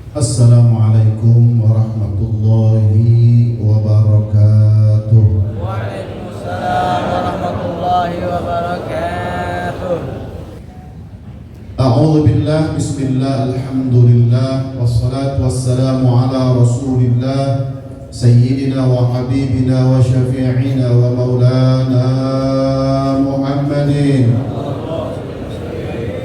Assalamualaikum warahmatullahi wabarakatuh. Waalaikumsalam warahmatullahi wabarakatuh. A'udzu billah, bismillah, alhamdulillah, wassalatu wassalamu ala rasulillah sayyidina wa habibina wa syafi'ina wa maulana Muhammadin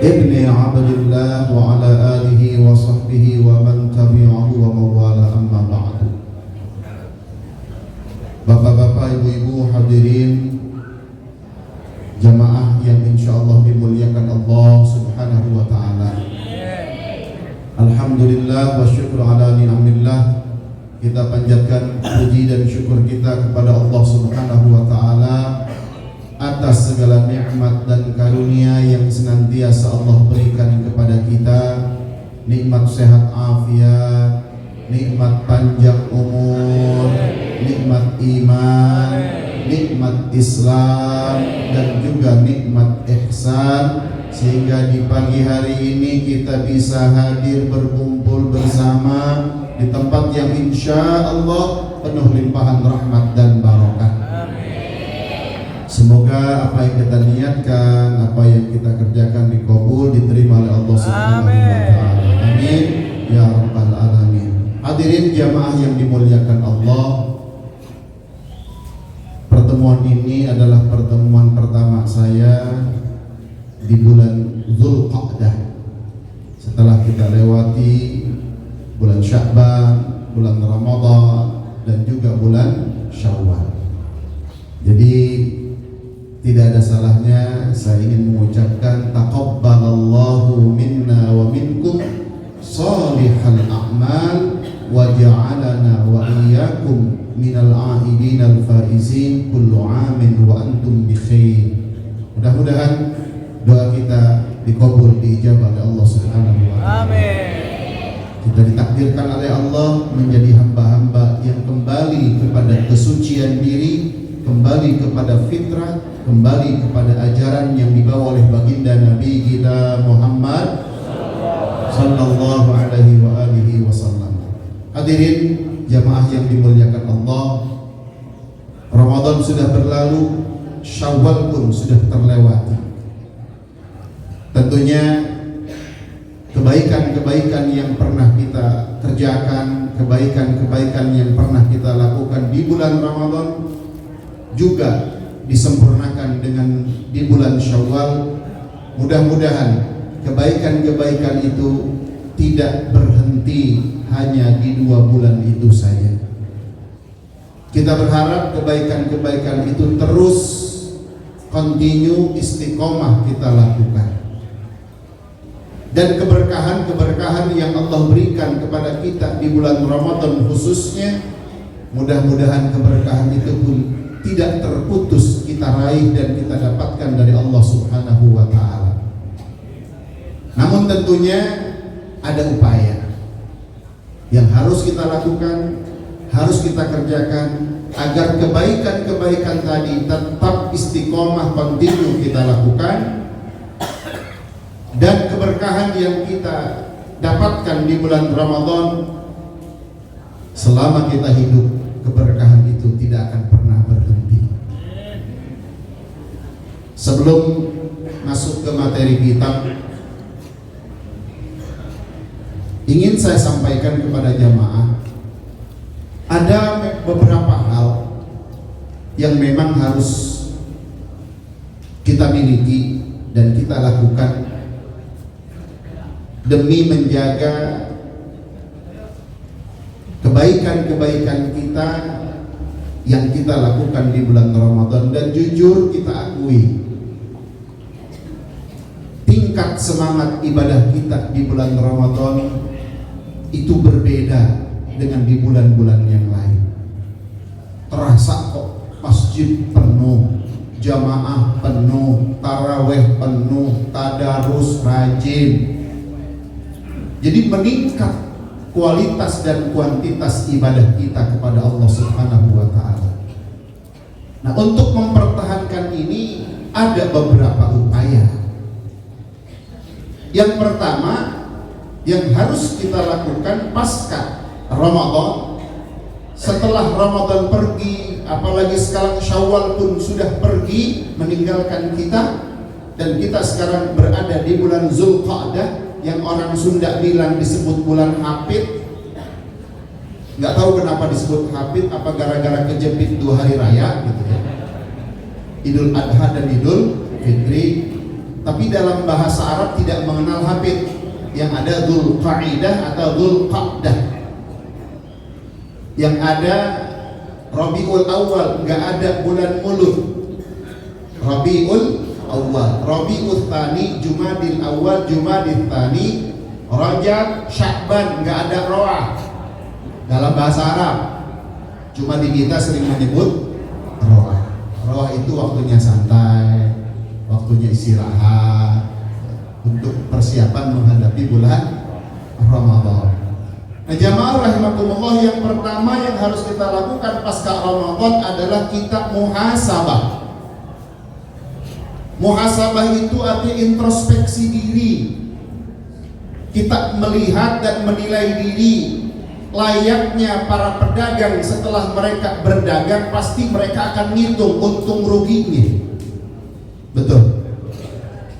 ibni Abdillah wa ala alihi wa sahbihi wa man tabi'ahu wa mawala, amma ba'du. Bapak-bapak, ibu-ibu, hadirin jamaah yang insyaallah dimuliakan Allah subhanahu wa ta'ala. Alhamdulillah wa syukur ala ni'amillah. Kita panjatkan puji dan syukur kita kepada Allah subhanahu wa ta'ala atas segala nikmat dan karunia yang senantiasa Allah berikan kepada kita. Nikmat sehat afiat, nikmat panjang umur, nikmat iman, nikmat Islam, dan juga nikmat ihsan, sehingga di pagi hari ini kita bisa hadir berkumpul bersama di tempat yang insya Allah penuh limpahan rahmat dan barokah. Semoga apa yang kita niatkan, apa yang kita kerjakan dikabul, diterima oleh Allah Subhanahu wa taala. Amin ya rabbal alamin. Hadirin jamaah yang dimuliakan Allah, pertemuan ini adalah pertemuan pertama saya di bulan Dzulqa'dah. Setelah kita lewati bulan Sya'ban, bulan Ramadan, dan juga bulan Syawal. Jadi tidak ada salahnya saya ingin mengucapkan taqabbalallahu minna wa minkum salihal a'mal wa ja'alana wa iyyakum minal a'idin al-faizin kullu 'amin wa antum bi khair. Mudah-mudahan doa kita dikabul, diijabah oleh Allah Subhanahu wa taala. Amin. Kita ditakdirkan oleh Allah menjadi hamba-hamba yang kembali kepada kesucian diri, kembali kepada fitrah, kembali kepada ajaran yang dibawa oleh baginda Nabi kita Muhammad sallallahu alaihi wa alihi wasallam. Hadirin jamaah yang dimuliakan Allah, Ramadan sudah berlalu, Syawal pun sudah terlewati. Tentunya kebaikan-kebaikan yang pernah kita kerjakan, kebaikan-kebaikan yang pernah kita lakukan di bulan Ramadan juga disempurnakan dengan di bulan Syawal. Mudah-mudahan kebaikan-kebaikan itu tidak berhenti hanya di 2 bulan itu saja. Kita berharap kebaikan-kebaikan itu terus continue, istiqomah kita lakukan. Dan keberkahan-keberkahan yang Allah berikan kepada kita di bulan Ramadan khususnya, mudah-mudahan keberkahan itu pun tidak terputus kita raih dan kita dapatkan dari Allah Subhanahu wa taala. Namun tentunya ada upaya yang harus kita lakukan, harus kita kerjakan agar kebaikan-kebaikan tadi tetap istiqomah kontinu kita lakukan, dan keberkahan yang kita dapatkan di bulan Ramadan selama kita hidup, keberkahan itu tidak akan pernah berhenti. Sebelum masuk ke materi kita, ingin saya sampaikan kepada jamaah, ada beberapa hal yang memang harus kita miliki dan kita lakukan demi menjaga kebaikan-kebaikan kita yang kita lakukan di bulan Ramadan. Dan jujur kita akui, tingkat semangat ibadah kita di bulan Ramadan itu berbeda dengan di bulan-bulan yang lain. Terasa kok masjid penuh, jamaah penuh, taraweh penuh, tadarus rajin. Jadi meningkat kualitas dan kuantitas ibadah kita kepada Allah Subhanahu wa taala. Nah, untuk mempertahankan ini ada beberapa upaya. Yang pertama, yang harus kita lakukan pasca Ramadan. Setelah Ramadan pergi, apalagi sekarang Syawal pun sudah pergi meninggalkan kita, dan kita sekarang berada di bulan Zulqa'dah yang orang Sunda bilang disebut bulan Hafid. Nggak tahu kenapa disebut Hafid, apa gara-gara kejepit 2 hari raya gitu ya, Idul Adha dan Idul Fitri. Tapi dalam bahasa Arab tidak mengenal Hafid, yang ada Dzulqa'dah atau Dzulqa'dah, yang ada Rabiul Awal, nggak ada bulan Mulud. Rabiul Awal, Rabiul Tsani, Jumadil Awal, Jumadil Tsani, Rajab, Sya'ban, nggak ada Roah dalam bahasa Arab. Cuma di kita sering menyebut Roah. Roah itu waktunya santai, waktunya istirahat untuk persiapan menghadapi bulan Ramadan. Nah, jamaah rahimakumullah, yang pertama yang harus kita lakukan pasca Ramadan adalah kita muhasabah. Muhasabah itu artinya introspeksi diri. Kita melihat dan menilai diri. Layaknya para pedagang setelah mereka berdagang, pasti mereka akan ngitung untung ruginya. Betul.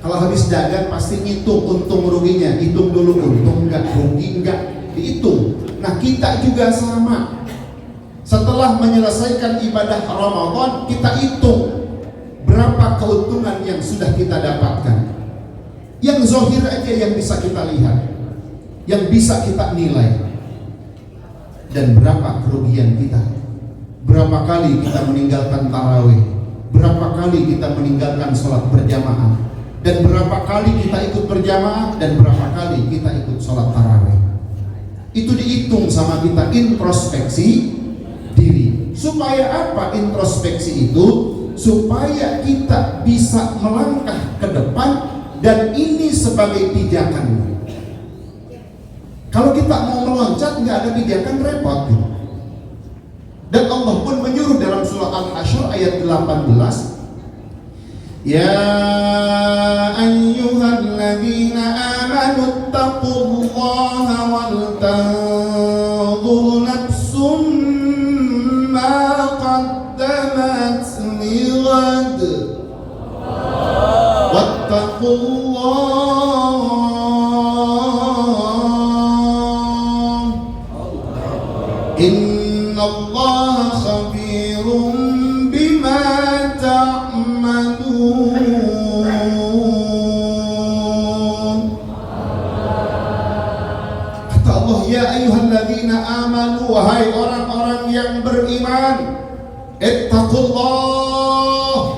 Kalau habis dagang pasti ngitung untung ruginya. Hitung dulu untung enggak, rugi enggak, dihitung. Nah, kita juga sama. Setelah menyelesaikan ibadah Ramadan, kita hitung berapa keuntungan yang sudah kita dapatkan. Yang zahir aja yang bisa kita lihat, yang bisa kita nilai. Dan berapa kerugian kita. Berapa kali kita meninggalkan tarawih, berapa kali kita meninggalkan sholat berjamaah, dan berapa kali kita ikut berjamaah, dan berapa kali kita ikut sholat tarawih. Itu dihitung sama kita, introspeksi diri. Supaya apa introspeksi itu? Supaya kita bisa melangkah ke depan, dan ini sebagai pijakan. Kalau kita mau meloncat nggak ada pijakan, repot gitu. Dan Allah pun menyuruh dalam surah Al-Hasyr ayat 18, ya ayyuhalladzina amanu taqullaha wal tanzur nafsum ma qaddamat lighad wattaqullah innallaha khabirun bima ta'malun. Kata Allah, ya ayyuhalladzina amanu, wahai orang-orang yang beriman, ittaqullah,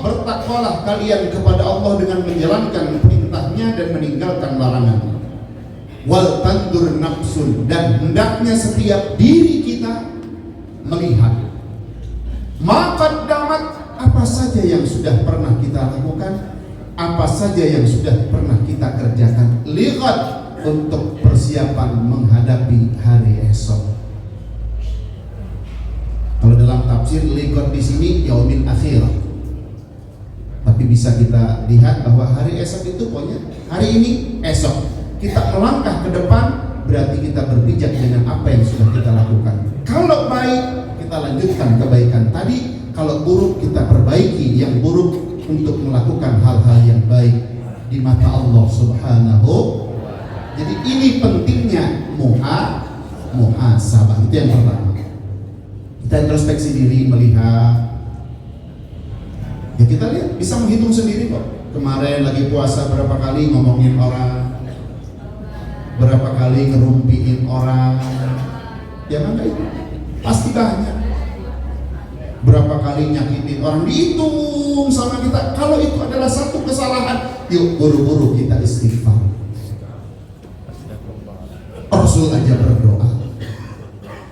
bertakwalah kalian kepada Allah dengan menjalankan perintahnya dan meninggalkan larangannya. Wal tandur nafsun, dan hendaknya setiap diri kita melihat maqaddamat, apa saja yang sudah pernah kita lakukan, apa saja yang sudah pernah kita kerjakan, lihat untuk persiapan menghadapi hari esok. Kalau dalam tafsir lihat di sini yaumil akhir, tapi bisa kita lihat bahwa hari esok itu pokoknya hari ini, esok. Kita melangkah ke depan, berarti kita berpijak dengan apa yang sudah kita lakukan. Kalau baik, kita lanjutkan kebaikan tadi. Kalau buruk, kita perbaiki yang buruk untuk melakukan hal-hal yang baik di mata Allah Subhanahu. Jadi ini pentingnya muhasabah. Itu yang pertama. Kita introspeksi diri, melihat. Ya kita lihat, bisa menghitung sendiri kok. Kemarin lagi puasa berapa kali ngomongin orang, berapa kali ngerumpiin orang, ya kan itu pasti banyak. Berapa kali nyakitin orang, dihitung sama kita. Kalau itu adalah satu kesalahan, yuk buru-buru kita istighfar. Rasul aja berdoa,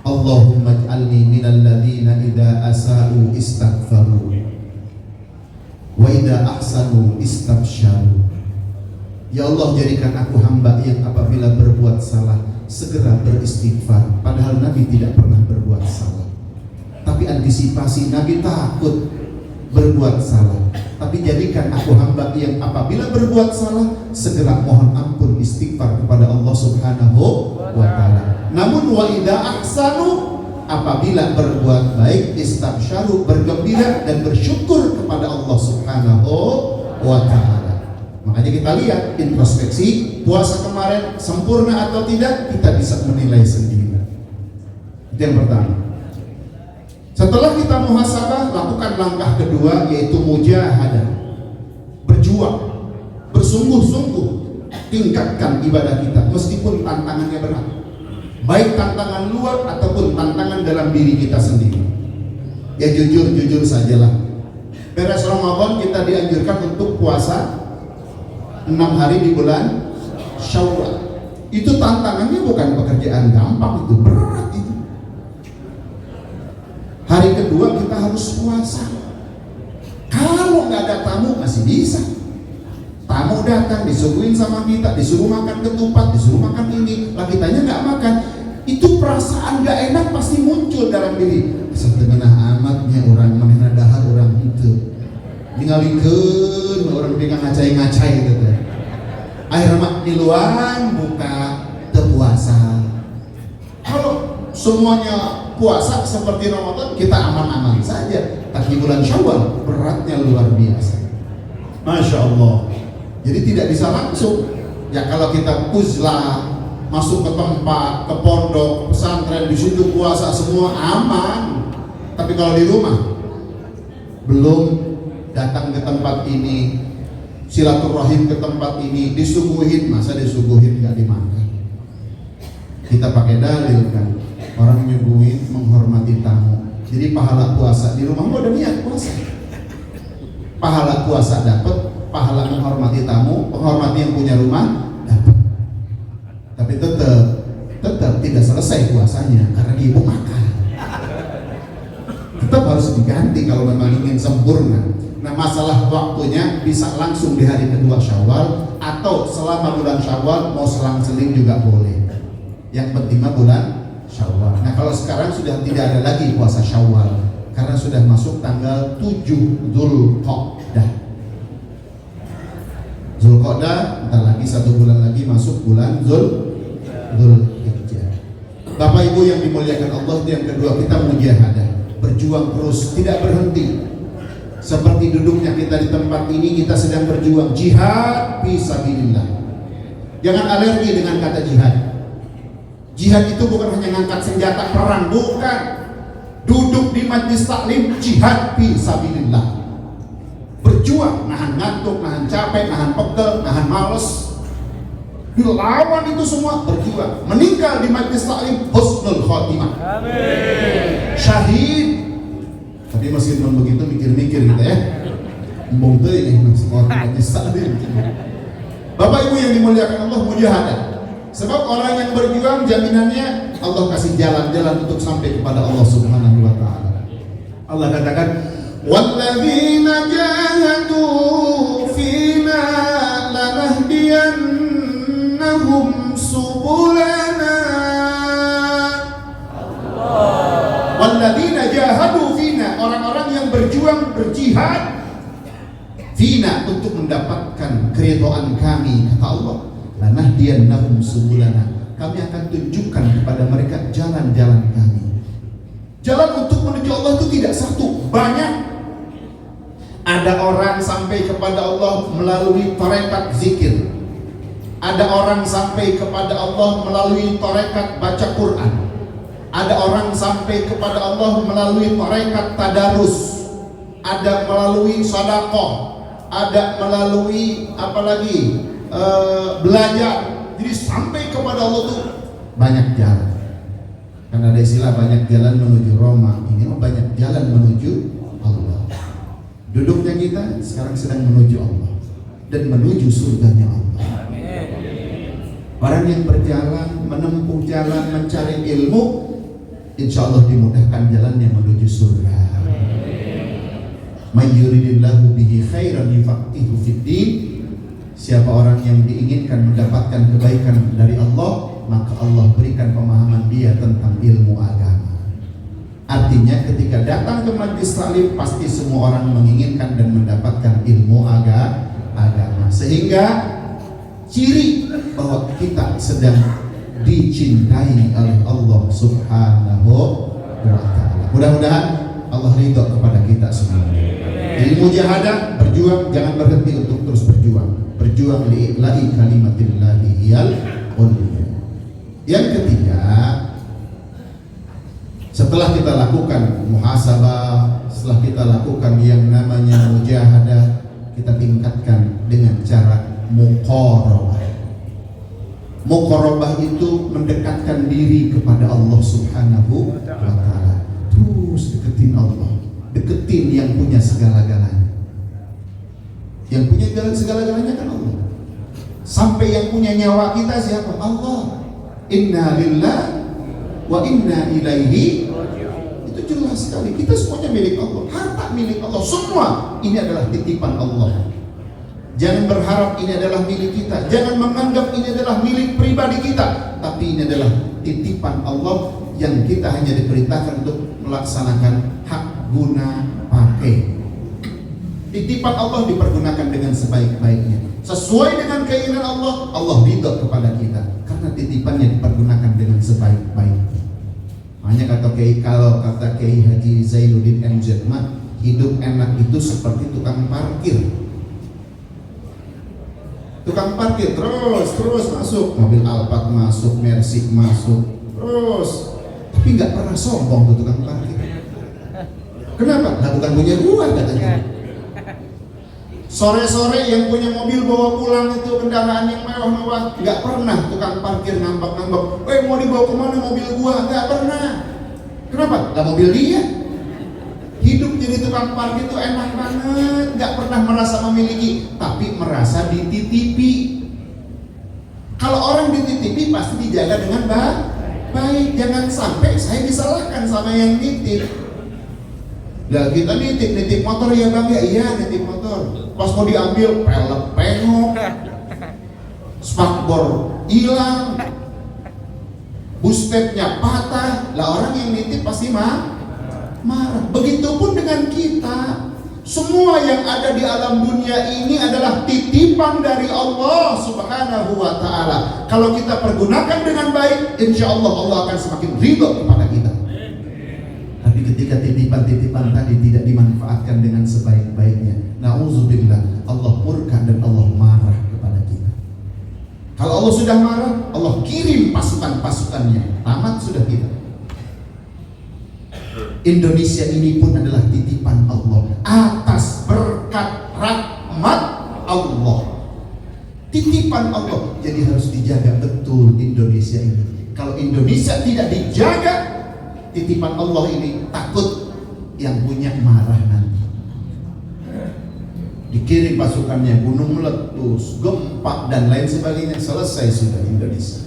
Allahumma ij'alni minal ladzina idza asa'u istaghfaru wa idza ahsanu istabsyaru. Ya Allah, jadikan aku hamba yang apabila berbuat salah segera beristighfar. Padahal Nabi tidak pernah berbuat salah, tapi antisipasi Nabi takut berbuat salah. Tapi jadikan aku hamba yang apabila berbuat salah segera mohon ampun istighfar kepada Allah Subhanahu wa taala. Namun wa idza ahsanu, apabila berbuat baik istabsyaru, bergembira dan bersyukur kepada Allah Subhanahu wa taala. Makanya kita lihat introspeksi puasa kemarin sempurna atau tidak, kita bisa menilai sendiri. Itu yang pertama. Setelah kita muhasabah, lakukan langkah kedua, yaitu mujahadah, berjuang, bersungguh-sungguh, tingkatkan ibadah kita meskipun tantangannya berat, baik tantangan luar ataupun tantangan dalam diri kita sendiri. Ya jujur sajalah, beres Ramadan kita dianjurkan untuk puasa 6 hari di bulan Syawal. Itu tantangannya bukan pekerjaan gampang, itu berat itu. Hari kedua kita harus puasa. Kalau nggak ada tamu masih bisa. Tamu datang disuguhin sama kita, disuruh makan ketupat, disuruh makan ini, lah kitanya nggak makan. Itu perasaan nggak enak pasti muncul dalam diri. Setengenah amatnya orang mengenai dahar orang itu. Ningalikeun orang dengan ngacai-ngacai gitu. Akhirnya mak di luar buka puasa. Kalau semuanya puasa seperti Ramadan, kita aman-aman saja. Tapi bulan Syawal beratnya luar biasa. Masya Allah. Jadi tidak bisa langsung. Ya kalau kita uzlah, masuk ke tempat, ke pondok, pesantren, di situ puasa semua aman. Tapi kalau di rumah belum datang ke tempat ini, silaturahim ke tempat ini, disuguhin, masa disuguhin nggak dimakan? Kita pakai dalil kan, orang nyuguhin menghormati tamu. Jadi pahala puasa di rumah udah niat puasa. Pahala puasa dapat, pahala menghormati tamu, menghormati yang punya rumah dapat. Tapi tetap tidak selesai puasanya karena ibu makan. Tetap harus diganti kalau memang ingin sempurna. Nah masalah waktunya bisa langsung di hari kedua Syawal atau selama bulan Syawal, mau selang-seling juga boleh. Yang penting mah bulan Syawal. Nah kalau sekarang sudah tidak ada lagi puasa Syawal karena sudah masuk tanggal 7 Dzulqa'dah. Dzulqa'dah entar lagi 1 bulan lagi masuk bulan Dzulhijjah. Bapak Ibu yang dimuliakan Allah, yang kedua kita mujahadah, berjuang terus, tidak berhenti. Seperti duduknya kita di tempat ini, kita sedang berjuang jihad fi sabilillah. Jangan alergi dengan kata jihad. Jihad itu bukan hanya ngangkat senjata perang, bukan. Duduk di majlis taklim, jihad fi sabilillah. Berjuang, nahan ngantuk, nahan capek, nahan pegel, nahan males. Dilawan itu semua, berjuang. Meninggal di majlis taklim, husnul khotimah. Amin. Syahid. Tapi meskipun begitu mikir-mikir gitu ya. Embung teh ini semua majlis taklim. Bapak Ibu yang dimuliakan Allah, mujahadah. Sebab orang yang berjuang jaminannya Allah kasih jalan-jalan untuk sampai kepada Allah Subhanahu wa taala. Allah katakan, "Walladzina jahadu fina lanahdiyannahum subulana." Walladzina jahadu fina, orang-orang yang berjuang, berjihad fina untuk mendapatkan keridhaan kami, kata Allah. Lanahdiyannahum subulana, kami akan tunjukkan kepada mereka jalan-jalan kami. Jalan untuk menuju Allah itu tidak satu, banyak. Ada orang sampai kepada Allah melalui tarekat zikir. Ada orang sampai kepada Allah melalui tarekat baca Quran. Ada orang sampai kepada Allah melalui tarekat tadarus. Ada melalui sedekah. Ada melalui apalagi belajar. Jadi sampai kepada Allah itu banyak jalan. Karena ada istilah banyak jalan menuju Roma. Ini banyak jalan menuju Allah. Duduknya kita sekarang sedang menuju Allah dan menuju surganya Allah. Orang yang berjalan, menempuh jalan, mencari ilmu, insya Allah dimudahkan jalannya menuju surga. May yuridillahu bihi khairan yufaqihu fiddin. Siapa orang yang diinginkan mendapatkan kebaikan dari Allah, maka Allah berikan pemahaman dia tentang ilmu agama. Artinya ketika datang ke mati salib, pasti semua orang menginginkan dan mendapatkan ilmu agama. Sehingga ciri bahwa kita sedang dicintai oleh Allah Subhanahu wa ta'ala. Mudah-mudahan Allah ridho kepada kita semua. Jadi mujahadah, berjuang, jangan berhenti untuk terus berjuang. Berjuang li'ila'i kalimatillahi iyal ulya. Yang ketiga, setelah kita lakukan muhasabah, setelah kita lakukan yang namanya mujahadah, kita tingkatkan dengan cara muqarabah. Muqarabah itu mendekatkan diri kepada Allah Subhanahu wa ta'ala. Terus deketin Allah, deketin yang punya segala-galanya. Yang punya segala-galanya kan Allah. Sampai yang punya nyawa kita siapa? Allah. Inna lillahi wa inna ilaihi. Itu jelas sekali, kita semuanya milik Allah. Harta milik Allah, semua ini adalah titipan Allah. Jangan berharap ini adalah milik kita, jangan menganggap ini adalah milik pribadi kita, tapi ini adalah titipan Allah yang kita hanya diperintahkan untuk melaksanakan hak guna pakai. Titipan Allah dipergunakan dengan sebaik-baiknya, sesuai dengan keinginan Allah. Allah ridho kepada kita karena titipannya dipergunakan dengan sebaik-baiknya. Makanya kalau kata Kiai Haji Zainuddin MZ, hidup enak itu seperti tukang parkir. Tukang parkir terus masuk, mobil Alphard masuk, Mercy masuk, terus, tapi nggak pernah sombong tuh tukang parkir. Kenapa? Nah, bukan punya gua katanya. Sore-sore yang punya mobil bawa pulang itu kendaraan yang mewah-mewah, nggak pernah tukang parkir ngambek-ngambek. Mau dibawa kemana mobil gua? Nggak pernah. Kenapa? Lah mobil dia. Hidup jadi tukang parkir itu enak banget, nggak pernah merasa memiliki, tapi merasa dititipi. Kalau orang dititipi pasti dijaga dengan baik. Jangan sampai saya disalahkan sama yang nitip. Nah, kita nitip motor ya bang, ya iya nitip motor. Pas mau diambil pelek pengok, spakbor hilang, bustepnya patah. Lah orang yang nitip pasti marah. Begitupun dengan kita. Semua yang ada di alam dunia ini adalah titipan dari Allah Subhanahu wa ta'ala. Kalau kita pergunakan dengan baik, insya Allah Allah akan semakin ridho kepada kita. Tapi ketika titipan-titipan tadi tidak dimanfaatkan dengan sebaik-baiknya, na'udzubillah, Allah murka dan Allah marah kepada kita. Kalau Allah sudah marah, Allah kirim pasukan-pasukannya. Tamat sudah kita. Indonesia ini pun adalah titipan Allah atas berkat rahmat Allah. Titipan Allah, jadi harus dijaga betul Indonesia ini. Kalau Indonesia tidak dijaga, titipan Allah ini, takut yang punya marah nanti. Dikirim pasukannya, gunung meletus, gempa dan lain sebagainya, selesai sudah Indonesia.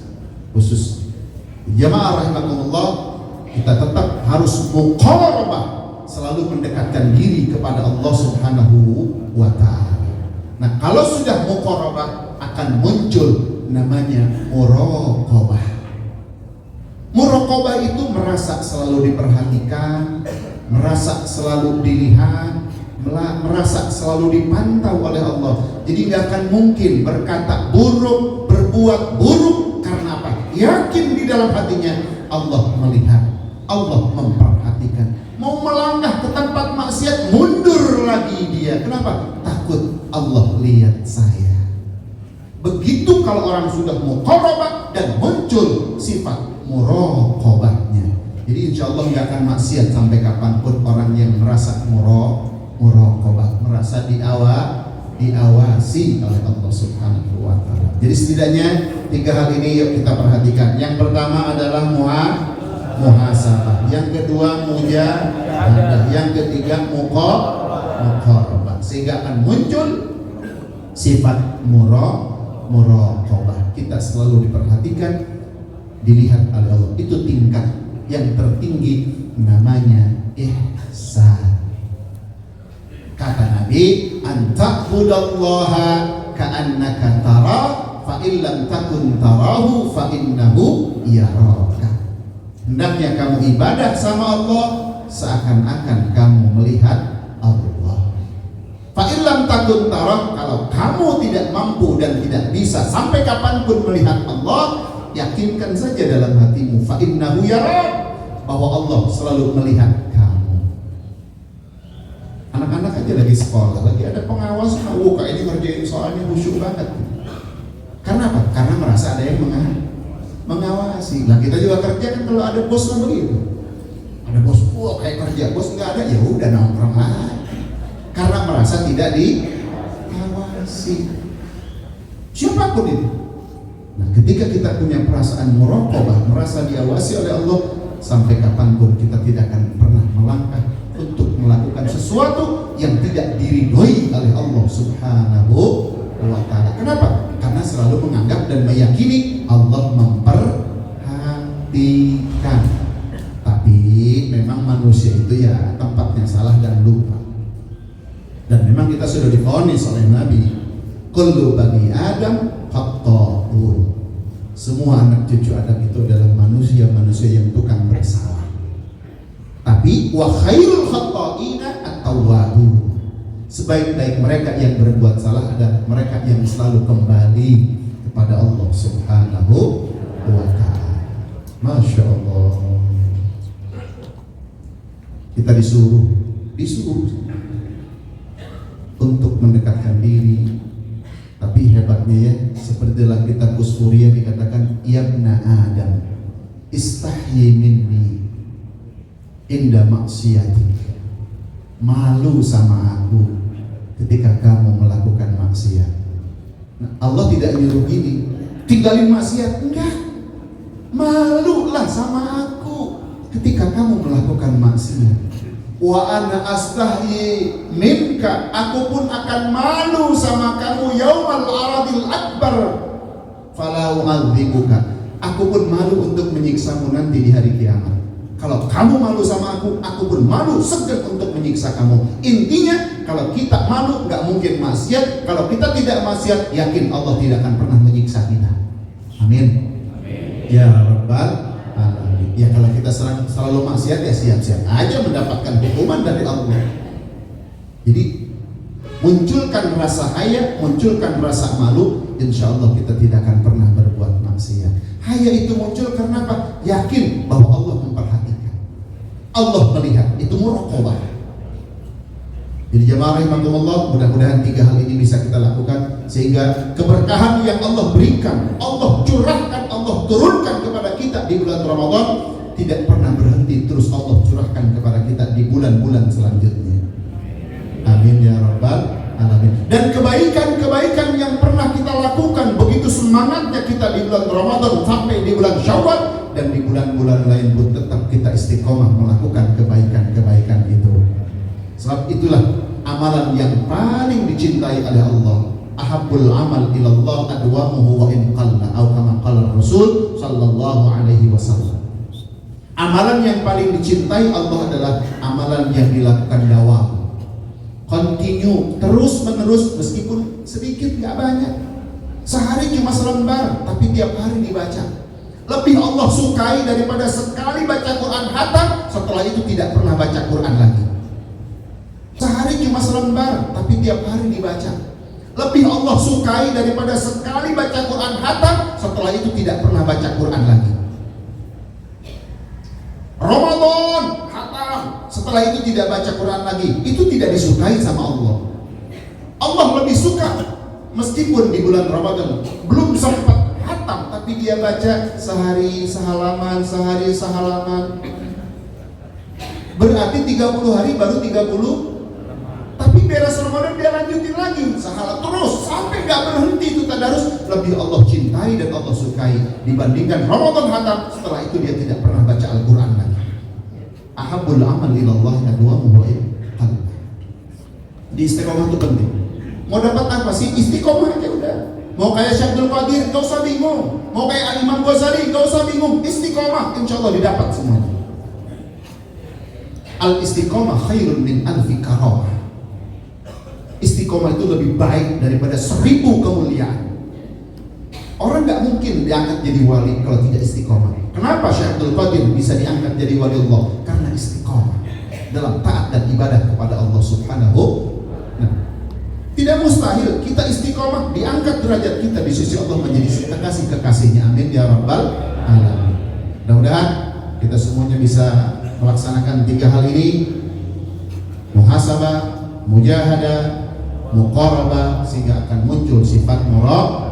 Khusus jamaah rahimakumullah, kita tetap harus muqarabah, selalu mendekatkan diri kepada Allah Subhanahu wa ta'ala. Nah, kalau sudah muqarabah akan muncul namanya muraqabah. Muraqabah itu merasa selalu diperhatikan, merasa selalu dilihat, merasa selalu dipantau oleh Allah. Jadi nggak akan mungkin berkata buruk, berbuat buruk. Karena apa? Yakin di dalam hatinya Allah melihat, Allah memperhatikan. Mau melangkah ke tempat maksiat, mundur lagi dia. Kenapa? Takut Allah lihat saya. Begitu kalau orang sudah muqarabah dan muncul sifat muraqabahnya. Jadi insya Allah nggak akan maksiat sampai kapanpun orang yang merasa muraqabah, merasa diawasi oleh Allah Subhanahu wa ta'ala. Jadi setidaknya 3 hal ini yuk kita perhatikan. Yang pertama adalah muhasabah, yang kedua mujahadah, yang ketiga muqarabah, sehingga akan muncul sifat muraqabah. Kita selalu diperhatikan, dilihat oleh Allah. Itu tingkat yang tertinggi, namanya ihsan. Kata Nabi, anta'budallaha ka'annaka tara fa illam takun tarahu fa innahu yaraka. Hendaknya kamu ibadah sama Allah seakan-akan kamu melihat Allah. Fa in lam takun tarah, kalau kamu tidak mampu dan tidak bisa sampai kapanpun melihat Allah, yakinkan saja dalam hatimu fa innahu yarak, bahwa Allah selalu melihat kamu. Anak-anak aja lagi sekolah, lagi ada pengawas, kayak ini ngerjain soalnya khusyuk banget. Karena apa? Karena merasa ada yang mengawasi. Nah kita juga kerja kan kalau ada bos kan begitu. Ada bos, kayak kerja, bos nggak ada, ya udah nongkrong lah. Karena merasa tidak diawasi. Siapapun itu. Nah ketika kita punya perasaan muraqabah, merasa diawasi oleh Allah, sampai kapanpun kita tidak akan pernah melangkah untuk melakukan sesuatu yang tidak diridhoi oleh Allah Subhanahu wa ta'ala. Kenapa? Karena selalu menganggap dan meyakini Allah memperhatikan. Tapi memang manusia itu ya tempatnya salah dan lupa. Dan memang kita sudah divonis oleh Nabi, kullu bani Adam khata'un. Semua anak cucu Adam itu adalah manusia yang tukang bersalah. Tapi wa khairul khata'ina at-tawwabun. Sebaik-baik mereka yang berbuat salah adalah mereka yang selalu kembali kepada Allah Subhanahu wa ta'ala. Masya Allah. Kita disuruh untuk mendekatkan diri. Tapi hebatnya ya, seperti dalam kitab Kusfuriyah dikatakan, yabna Adam istahyi minni inda maksiatik. Malu sama aku ketika kamu melakukan maksiat. Nah, Allah tidak nyuruh gini, tinggalin maksiat, enggak. Malulah sama aku ketika kamu melakukan maksiat. Wa ana astahyi minka, aku pun akan malu sama kamu yaumal aradil akbar fala u'adzibuka, aku pun malu untuk menyiksamu nanti di hari kiamat. Kalau kamu malu sama aku pun malu segan untuk menyiksa kamu. Intinya kalau kita malu nggak mungkin maksiat, kalau kita tidak maksiat yakin Allah tidak akan pernah menyiksa kita. Amin. Ya Rabbal alamin. Ya kalau kita selalu maksiat ya siap-siap aja mendapatkan hukuman dari Allah. Jadi munculkan rasa haya, munculkan rasa malu, insya Allah kita tidak akan pernah berbuat maksiat. Haya itu muncul karena apa? Yakin bahwa Allah memperhatikan, Allah melihat, itu muraqabah. Jadi jemaah rahimakumullah, mudah-mudahan 3 hal ini bisa kita lakukan sehingga keberkahan yang Allah berikan, Allah curahkan, Allah turunkan kepada kita di bulan Ramadan tidak pernah berhenti, terus Allah curahkan kepada kita di bulan-bulan selanjutnya. Amin ya rabbal alamin. Dan kebaikan-kebaikan yang pernah kita lakukan, begitu semangatnya kita di bulan Ramadan sampai di bulan Syawal dan di bulan-bulan lain pun tetap kita istiqomah melakukan kebaikan-kebaikan itu. Sebab itulah amalan yang paling dicintai oleh Allah. Ahabbul amal ilallah adwamuhu wa in qalla, atau kama qala Rasul sallallahu alaihi wasallam. Amalan yang paling dicintai Allah adalah amalan yang dilakukan dawam, continue, terus menerus, meskipun sedikit gak banyak. Sehari cuma selembar tapi tiap hari dibaca. Lebih Allah sukai daripada sekali baca Quran khatam setelah itu tidak pernah baca Quran lagi. Sehari cuma selembar tapi tiap hari dibaca. Lebih Allah sukai daripada sekali baca Quran khatam setelah itu tidak pernah baca Quran lagi. Ramadan khatam setelah itu tidak baca Quran lagi, itu tidak disukai sama Allah. Allah lebih suka meskipun di bulan Ramadan belum sempat khatam tapi dia baca sehari sehalaman, sehari sehalaman. Berarti 30 hari baru 30, tapi beres Ramadan dia lanjutin lagi sahalat terus sampai gak berhenti itu tadarus. Lebih Allah cintai dan Allah sukai dibandingkan Ramadan khatam setelah itu dia tidak pernah baca Al-Quran lagi. Ahabbul amal ilallah adwamuhu wa in qalla. Di istiqomah itu penting. Mau dapat apa sih? Istiqomah aja udah. Mau kayak Syekh Abdul Qadir, gak usah bingung. Mau kayak Imam Ghazali, gak usah bingung. Istiqomah, insya Allah didapat semuanya. Al-istiqomah khairun min alfi karamah. Istiqomah itu lebih baik daripada 1000 kemuliaan. Orang gak mungkin diangkat jadi wali kalau tidak istiqomah. Kenapa Syekh Abdul Qadir bisa diangkat jadi wali Allah? Karena istiqomah. dalam taat dan ibadah kepada Allah Subhanahu. Nah, tidak mustahil kita istiqomah, diangkat derajat kita di sisi Allah menjadi kekasih-kekasihnya. Amin ya rabbal alamin. Mudah-mudahan kita semuanya bisa melaksanakan 3 hal ini: muhasabah, mujahadah, muqarabah, sehingga akan muncul sifat muraqabah